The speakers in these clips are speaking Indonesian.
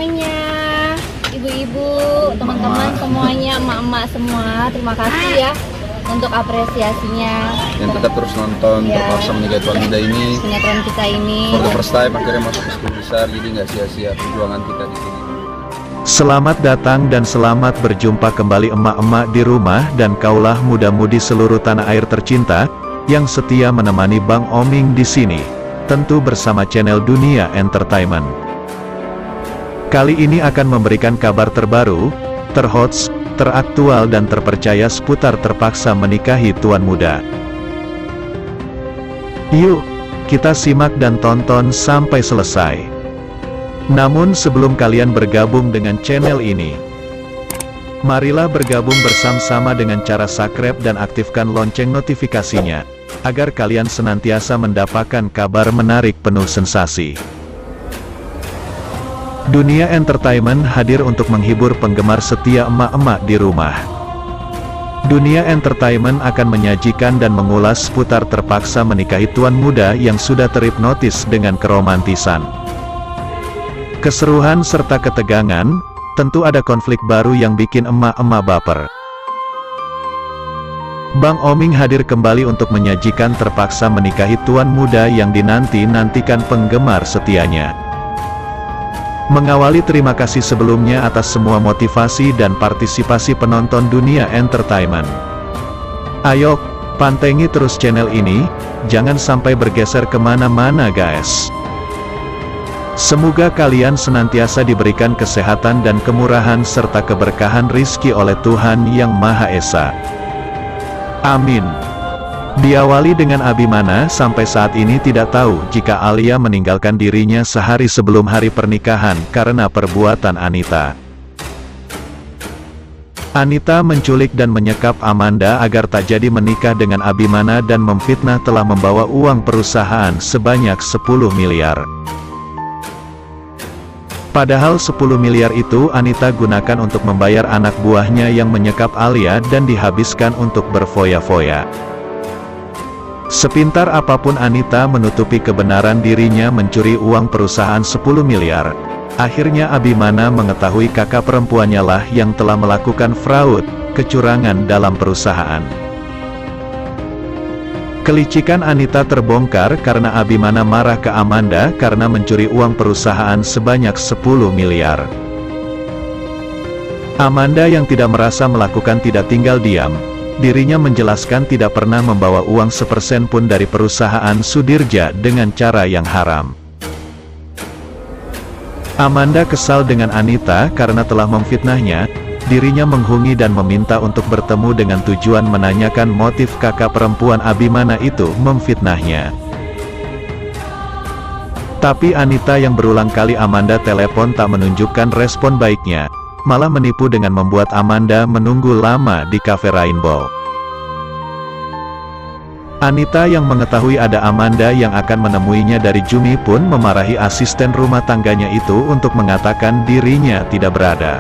semuanya, ibu-ibu, teman-teman semuanya, emak-emak semua, terima kasih ya untuk apresiasinya. Yang tetap terus nonton Terpaksa Menikahi Tuan Muda ini. Sinetron kita ini. For the first time akhirnya masuk ke skrin besar, jadi nggak sia-sia perjuangan kita di sini. Selamat datang dan selamat berjumpa kembali emak-emak di rumah dan kaulah muda-mudi seluruh tanah air tercinta yang setia menemani Bang Oming di sini, tentu bersama channel Dunia Entertainment. Kali ini akan memberikan kabar terbaru, terhots, teraktual dan terpercaya seputar Terpaksa Menikahi Tuan Muda. Yuk, kita simak dan tonton sampai selesai. Namun sebelum kalian bergabung dengan channel ini, marilah bergabung bersama-sama dengan cara subscribe dan aktifkan lonceng notifikasinya, agar kalian senantiasa mendapatkan kabar menarik penuh sensasi. Dunia Entertainment hadir untuk menghibur penggemar setia emak-emak di rumah. Dunia Entertainment akan menyajikan dan mengulas seputar Terpaksa Menikahi Tuan Muda yang sudah terhipnotis dengan keromantisan, keseruan serta ketegangan. Tentu ada konflik baru yang bikin emak-emak baper. Bang Oming hadir kembali untuk menyajikan Terpaksa Menikahi Tuan Muda yang dinanti-nantikan penggemar setianya. Mengawali terima kasih sebelumnya atas semua motivasi dan partisipasi penonton Dunia Entertainment. Ayo, pantengi terus channel ini, jangan sampai bergeser kemana-mana guys. Semoga kalian senantiasa diberikan kesehatan dan kemurahan serta keberkahan rizki oleh Tuhan Yang Maha Esa. Amin. Diawali dengan Abimana sampai saat ini tidak tahu jika Alia meninggalkan dirinya sehari sebelum hari pernikahan karena perbuatan Anita. Anita menculik dan menyekap Amanda agar tak jadi menikah dengan Abimana dan memfitnah telah membawa uang perusahaan sebanyak 10 miliar. Padahal 10 miliar itu Anita gunakan untuk membayar anak buahnya yang menyekap Alia dan dihabiskan untuk berfoya-foya. Sepintar apapun Anita menutupi kebenaran dirinya mencuri uang perusahaan 10 miliar, akhirnya Abimana mengetahui kakak perempuannya lah yang telah melakukan fraud, kecurangan dalam perusahaan. Kelicikan Anita terbongkar karena Abimana marah ke Amanda karena mencuri uang perusahaan sebanyak 10 miliar. Amanda yang tidak merasa melakukan tidak tinggal diam. Dirinya menjelaskan tidak pernah membawa uang sepersen pun dari perusahaan Sudirja dengan cara yang haram. Amanda kesal dengan Anita karena telah memfitnahnya. Dirinya menghungi dan meminta untuk bertemu dengan tujuan menanyakan motif kakak perempuan Abimana itu memfitnahnya. Tapi Anita yang berulang kali Amanda telepon tak menunjukkan respon baiknya, malah menipu dengan membuat Amanda menunggu lama di cafe Rainbow. Anita yang mengetahui ada Amanda yang akan menemuinya dari Jumi pun memarahi asisten rumah tangganya itu untuk mengatakan dirinya tidak berada.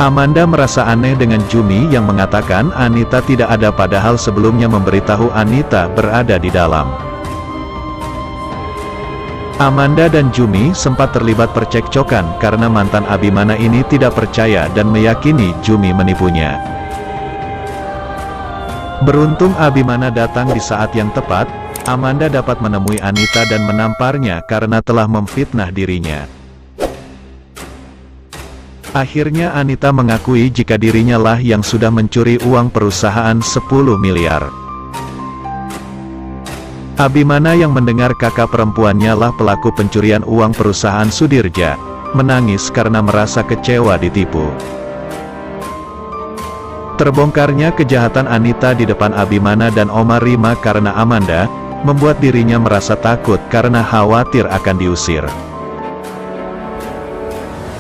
Amanda merasa aneh dengan Jumi yang mengatakan Anita tidak ada padahal sebelumnya memberitahu Anita berada di dalam. Amanda dan Jumi sempat terlibat percekcokan karena mantan Abimana ini tidak percaya dan meyakini Jumi menipunya. Beruntung Abimana datang di saat yang tepat, Amanda dapat menemui Anita dan menamparnya karena telah memfitnah dirinya. Akhirnya Anita mengakui jika dirinya lah yang sudah mencuri uang perusahaan 10 miliar. Abimana yang mendengar kakak perempuannya lah pelaku pencurian uang perusahaan Sudirja, menangis karena merasa kecewa ditipu. Terbongkarnya kejahatan Anita di depan Abimana dan Oma Rima karena Amanda, membuat dirinya merasa takut karena khawatir akan diusir.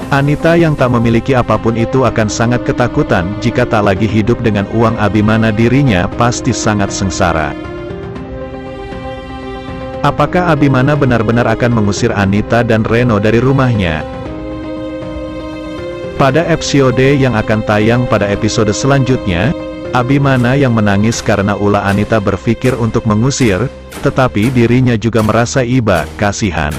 Anita yang tak memiliki apapun itu akan sangat ketakutan jika tak lagi hidup dengan uang Abimana, dirinya pasti sangat sengsara. Apakah Abimana benar-benar akan mengusir Anita dan Reno dari rumahnya? Pada episode yang akan tayang pada episode selanjutnya, Abimana yang menangis karena ulah Anita berpikir untuk mengusir, tetapi dirinya juga merasa iba, kasihan.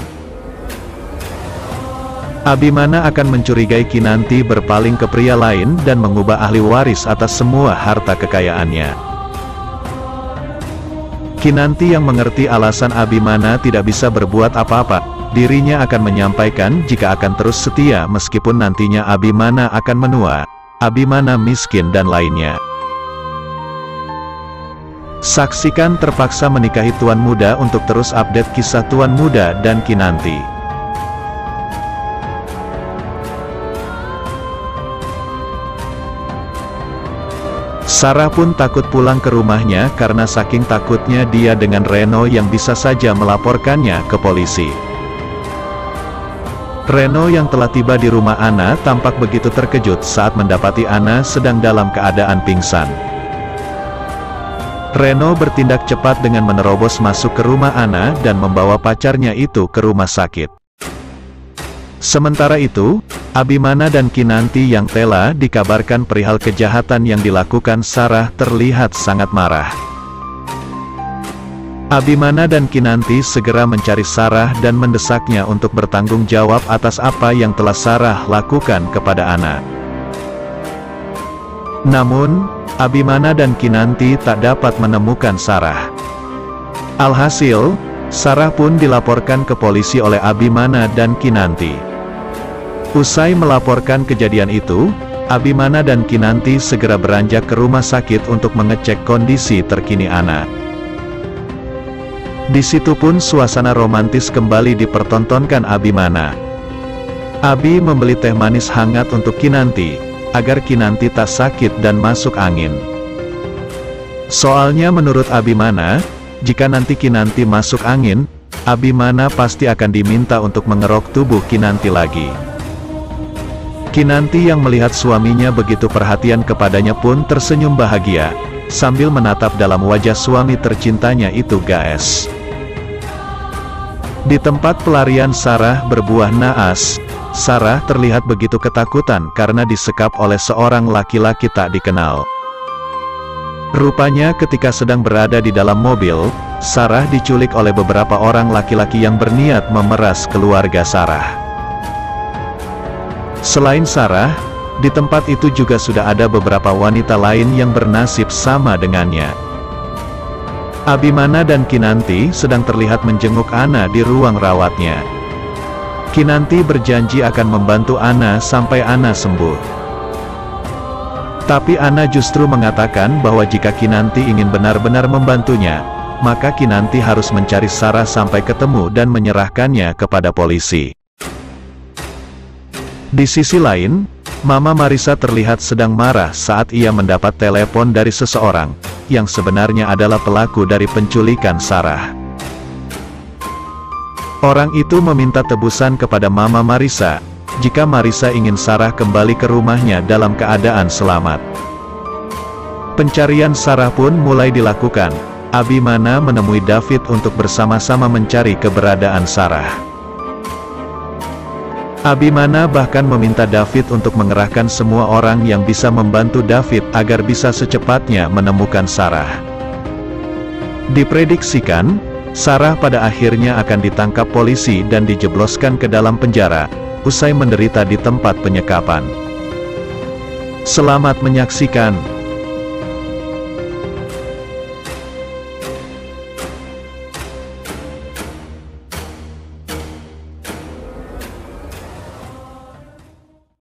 Abimana akan mencurigai Kinanti berpaling ke pria lain dan mengubah ahli waris atas semua harta kekayaannya. Kinanti yang mengerti alasan Abimana tidak bisa berbuat apa-apa, dirinya akan menyampaikan jika akan terus setia meskipun nantinya Abimana akan menua, Abimana miskin dan lainnya. Saksikan Terpaksa Menikahi Tuan Muda untuk terus update kisah Tuan Muda dan Kinanti. Sarah pun takut pulang ke rumahnya karena saking takutnya dia dengan Reno yang bisa saja melaporkannya ke polisi. Reno yang telah tiba di rumah Ana tampak begitu terkejut saat mendapati Ana sedang dalam keadaan pingsan. Reno bertindak cepat dengan menerobos masuk ke rumah Ana dan membawa pacarnya itu ke rumah sakit. Sementara itu, Abimana dan Kinanti yang tela dikabarkan perihal kejahatan yang dilakukan Sarah terlihat sangat marah. Abimana dan Kinanti segera mencari Sarah dan mendesaknya untuk bertanggung jawab atas apa yang telah Sarah lakukan kepada Ana. Namun, Abimana dan Kinanti tak dapat menemukan Sarah. Alhasil, Sarah pun dilaporkan ke polisi oleh Abimana dan Kinanti. Usai melaporkan kejadian itu, Abimana dan Kinanti segera beranjak ke rumah sakit untuk mengecek kondisi terkini Ana. Di situ pun suasana romantis kembali dipertontonkan Abimana. Abi membeli teh manis hangat untuk Kinanti, agar Kinanti tak sakit dan masuk angin. Soalnya menurut Abimana, jika nanti Kinanti masuk angin, Abimana pasti akan diminta untuk mengerok tubuh Kinanti lagi. Kinanti yang melihat suaminya begitu perhatian kepadanya pun tersenyum bahagia, sambil menatap dalam wajah suami tercintanya itu guys. Di tempat pelarian Sarah berbuah naas, Sarah terlihat begitu ketakutan karena disekap oleh seorang laki-laki tak dikenal. Rupanya ketika sedang berada di dalam mobil, Sarah diculik oleh beberapa orang laki-laki yang berniat memeras keluarga Sarah. Selain Sarah, di tempat itu juga sudah ada beberapa wanita lain yang bernasib sama dengannya. Abimana dan Kinanti sedang terlihat menjenguk Ana di ruang rawatnya. Kinanti berjanji akan membantu Ana sampai Ana sembuh. Tapi Ana justru mengatakan bahwa jika Kinanti ingin benar-benar membantunya, maka Kinanti harus mencari Sarah sampai ketemu dan menyerahkannya kepada polisi. Di sisi lain, Mama Marissa terlihat sedang marah saat ia mendapat telepon dari seseorang, yang sebenarnya adalah pelaku dari penculikan Sarah. Orang itu meminta tebusan kepada Mama Marissa, jika Marissa ingin Sarah kembali ke rumahnya dalam keadaan selamat. Pencarian Sarah pun mulai dilakukan. Abimana menemui David untuk bersama-sama mencari keberadaan Sarah. Abimana bahkan meminta David untuk mengerahkan semua orang yang bisa membantu David agar bisa secepatnya menemukan Sarah. Diprediksikan, Sarah pada akhirnya akan ditangkap polisi dan dijebloskan ke dalam penjara, usai menderita di tempat penyekapan. Selamat menyaksikan.